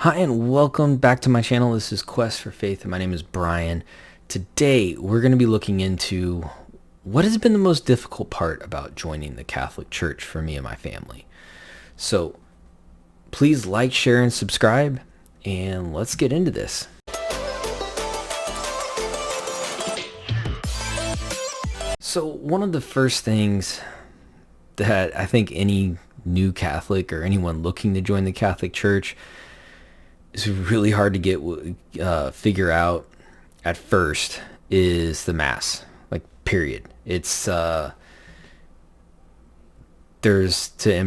Hi and welcome back to my channel. This is Quest for Faith and my name is Brian. Today we're going to be looking into what has been the most difficult part about joining the Catholic Church for me and my family. So please like, share, and subscribe, and let's get into this. So one of the first things that I think any new Catholic or anyone looking to join the Catholic Church is really hard to figure out at first is the Mass. Like, period. It's and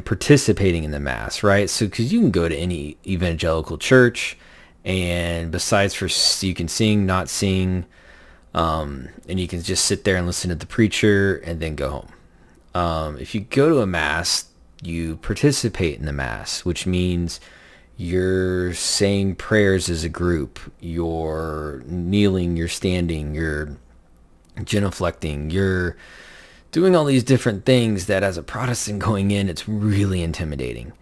participating in the Mass, right? So because you can go to any evangelical church, and you can sing, not sing, and you can just sit there and listen to the preacher and then go home. If you go to a Mass, you participate in the Mass, which means you're saying prayers as a group, you're kneeling, you're standing, you're genuflecting, you're doing all these different things that as a Protestant going in, it's really intimidating.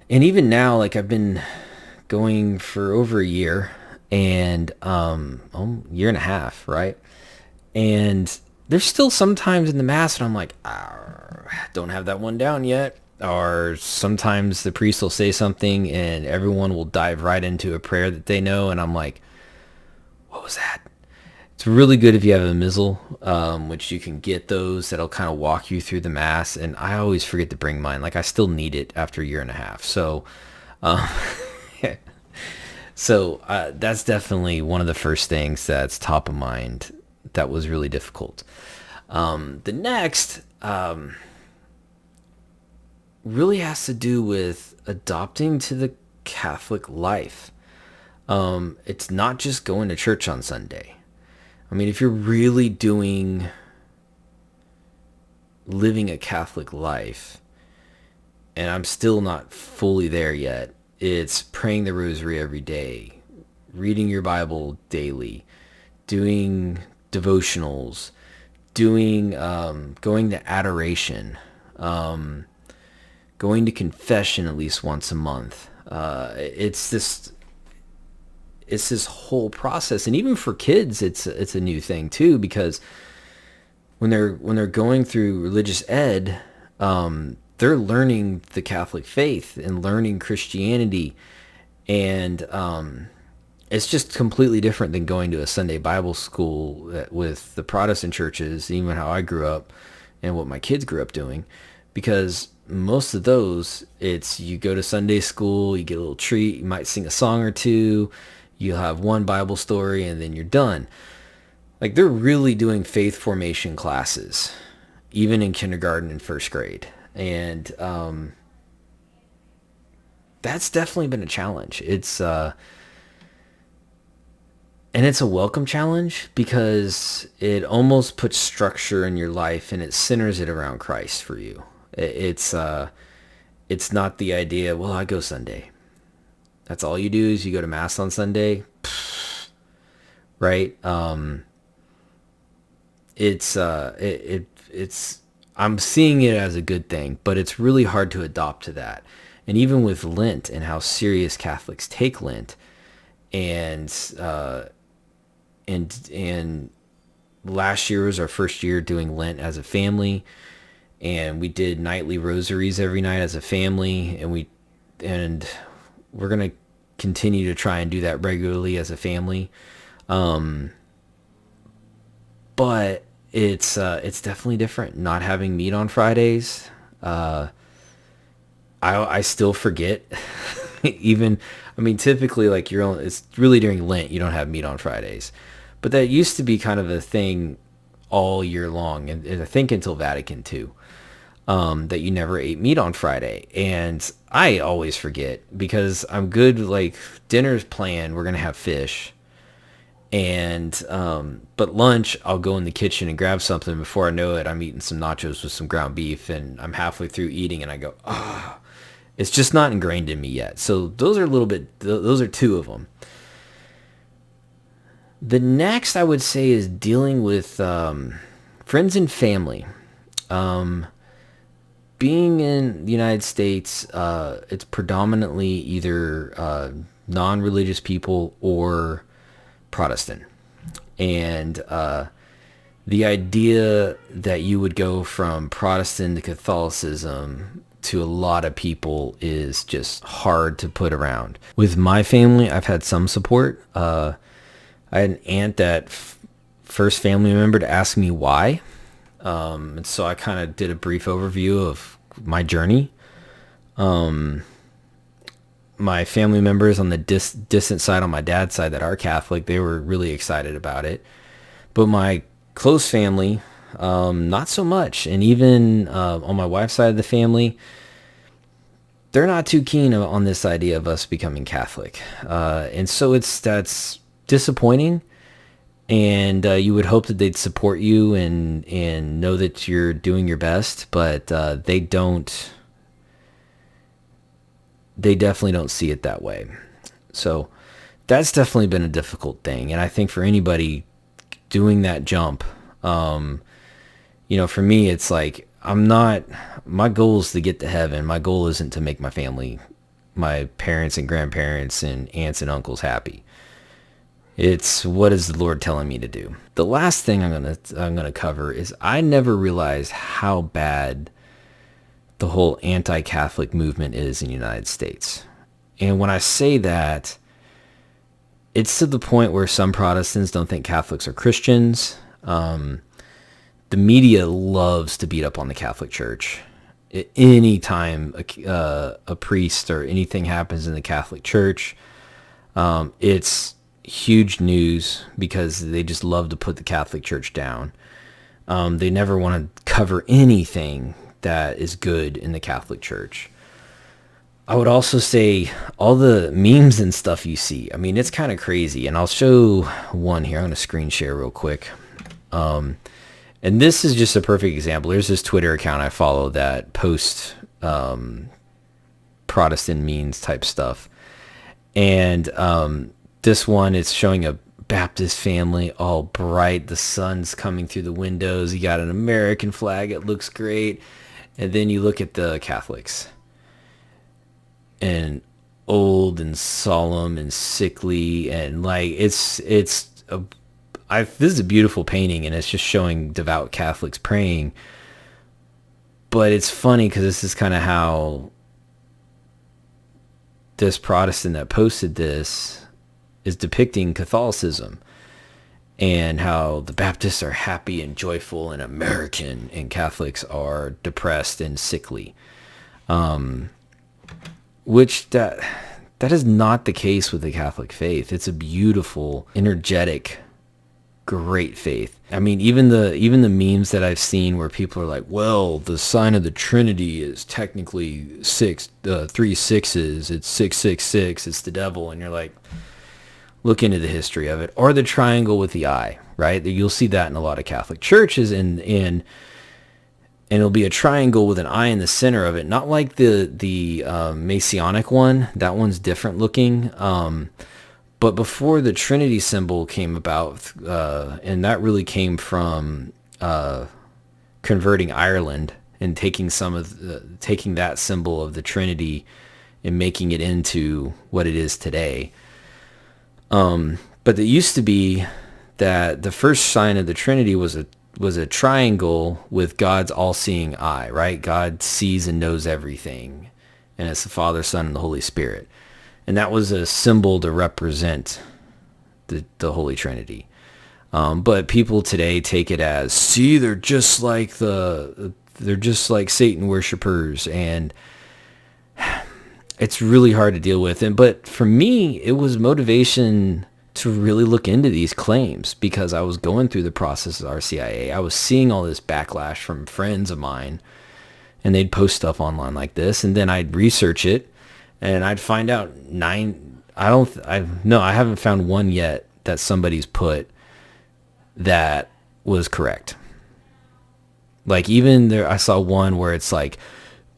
And even now, like, I've been going for over a year and year and a half, right? And there's still sometimes in the Mass and I'm like, don't have that one down yet. Or sometimes the priest will say something and everyone will dive right into a prayer that they know. And I'm like, what was that? It's really good if you have a Missal, which you can get those that'll kind of walk you through the Mass. And I always forget to bring mine. Like, I still need it after a year and a half. So, that's definitely one of the first things that's top of mind that was really difficult. The next really has to do with adopting to the Catholic life. It's not just going to church on Sunday. I mean, if you're really living a Catholic life, and I'm still not fully there yet, it's praying the rosary every day, reading your Bible daily, doing devotionals, going to adoration, going to confession at least once a month. It's this whole process, and even for kids, it's a new thing too, because when they're going through religious ed, they're learning the Catholic faith and learning Christianity, and it's just completely different than going to a Sunday Bible school with the Protestant churches, even how I grew up and what my kids grew up doing, because most of those, it's you go to Sunday school, you get a little treat, you might sing a song or two, you'll have one Bible story, and then you're done. Like, they're really doing faith formation classes, even in kindergarten and first grade. And that's definitely been a challenge. And it's a welcome challenge because it almost puts structure in your life and it centers it around Christ for you. It's not the idea, well, I go Sunday. That's all you do is you go to Mass on Sunday, right? I'm seeing it as a good thing, but it's really hard to adopt to that. And even with Lent and how serious Catholics take Lent, and last year was our first year doing Lent as a family, and we did nightly rosaries every night as a family, and we're gonna continue to try and do that regularly as a family. But it's definitely different not having meat on Fridays. I still forget. Even, I mean, typically, like, it's really during Lent you don't have meat on Fridays, but that used to be kind of a thing all year long, and I think until Vatican II, that you never ate meat on Friday. And I always forget because I'm good, like, dinner's planned, we're gonna have fish, and but lunch I'll go in the kitchen and grab something. Before I know it, I'm eating some nachos with some ground beef, and I'm halfway through eating and I go, oh, it's just not ingrained in me yet. So those are two of them. The next I would say is dealing with friends and family. being in the United States, it's predominantly either non-religious people or Protestant. And the idea that you would go from Protestant to Catholicism to a lot of people is just hard to put around. With my family, I've had some support. I had an aunt that first family member to ask me why. And so I kind of did a brief overview of my journey. My family members on the distant side, on my dad's side that are Catholic, they were really excited about it. But my close family, not so much. And even on my wife's side of the family, they're not too keen on this idea of us becoming Catholic. And so that's disappointing. And you would hope that they'd support you and know that you're doing your best, but they don't. They definitely don't see it that way. So that's definitely been a difficult thing. And I think for anybody doing that jump, for me, it's like, my goal is to get to heaven. My goal isn't to make my family, my parents and grandparents and aunts and uncles happy. It's what is the Lord telling me to do? The last thing I'm gonna cover is I never realized how bad the whole anti-Catholic movement is in the United States. And when I say that, it's to the point where some Protestants don't think Catholics are Christians. The media loves to beat up on the Catholic Church. Anytime a priest or anything happens in the Catholic Church, it's huge news because they just love to put the Catholic Church down. They never want to cover anything that is good in the Catholic Church. I would also say all the memes and stuff you see, I mean, it's kind of crazy. And I'll show one here. I'm going to screen share real quick. And this is just a perfect example. There's this Twitter account I follow that posts Protestant memes type stuff. And this one is showing a Baptist family, all bright. The sun's coming through the windows. You got an American flag. It looks great. And then you look at the Catholics, and old and solemn and sickly, and like this is a beautiful painting, and it's just showing devout Catholics praying. But it's funny because this is kind of how this Protestant that posted this is depicting Catholicism, and how the Baptists are happy and joyful and American, and Catholics are depressed and sickly. Which that is not the case with the Catholic faith. It's a beautiful, energetic, great faith. I mean, even the memes that I've seen where people are like, well, the sign of the Trinity is technically 3 sixes. It's 666. It's the devil. And you're like, look into the history of it. Or the triangle with the eye, right? You'll see that in a lot of Catholic churches, and it'll be a triangle with an eye in the center of it. Not like the Masonic one. That one's different looking. But before the Trinity symbol came about, and that really came from converting Ireland and taking taking that symbol of the Trinity and making it into what it is today. But it used to be that the first sign of the Trinity was a triangle with God's all-seeing eye, right? God sees and knows everything, and it's the Father, Son, and the Holy Spirit. And that was a symbol to represent the Holy Trinity. But people today take it as, see, they're just like Satan worshipers, and it's really hard to deal with. But for me, it was motivation to really look into these claims because I was going through the process of RCIA. I was seeing all this backlash from friends of mine, and they'd post stuff online like this, and then I'd research it, and I'd find out I haven't found one yet that somebody's put that was correct. Like even there, I saw one where it's like,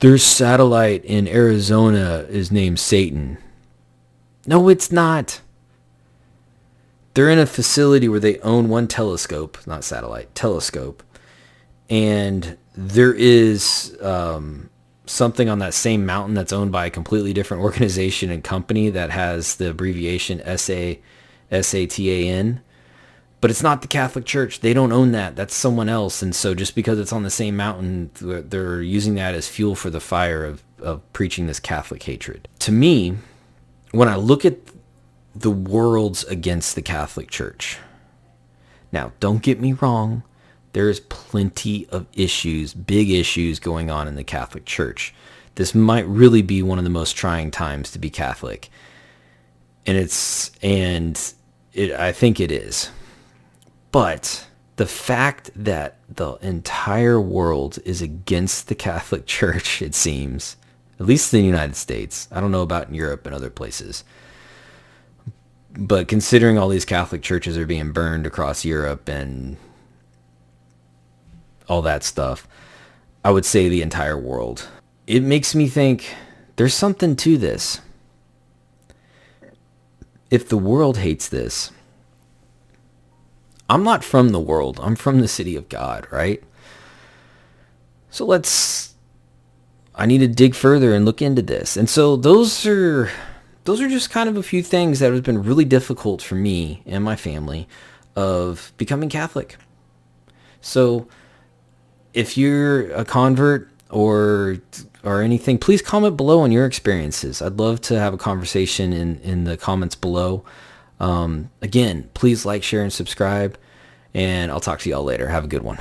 their satellite in Arizona is named Satan. No, it's not. They're in a facility where they own one telescope, not satellite, telescope. And there is something on that same mountain that's owned by a completely different organization and company that has the abbreviation SATAN. But it's not the Catholic Church. They don't own that. That's someone else. And so just because it's on the same mountain, they're using that as fuel for the fire of preaching this Catholic hatred. To me, when I look at the world's against the Catholic Church, now, don't get me wrong. There's plenty of issues, big issues going on in the Catholic Church. This might really be one of the most trying times to be Catholic. I think it is. But the fact that the entire world is against the Catholic Church, it seems, at least in the United States. I don't know about in Europe and other places. But considering all these Catholic churches are being burned across Europe and all that stuff, I would say the entire world. It makes me think there's something to this. If the world hates this, I'm not from the world. I'm from the city of God, right? So I need to dig further and look into this. And so those are just kind of a few things that have been really difficult for me and my family of becoming Catholic. So if you're a convert or anything, please comment below on your experiences. I'd love to have a conversation in the comments below. Again, please like, share, and subscribe, and I'll talk to y'all later. Have a good one.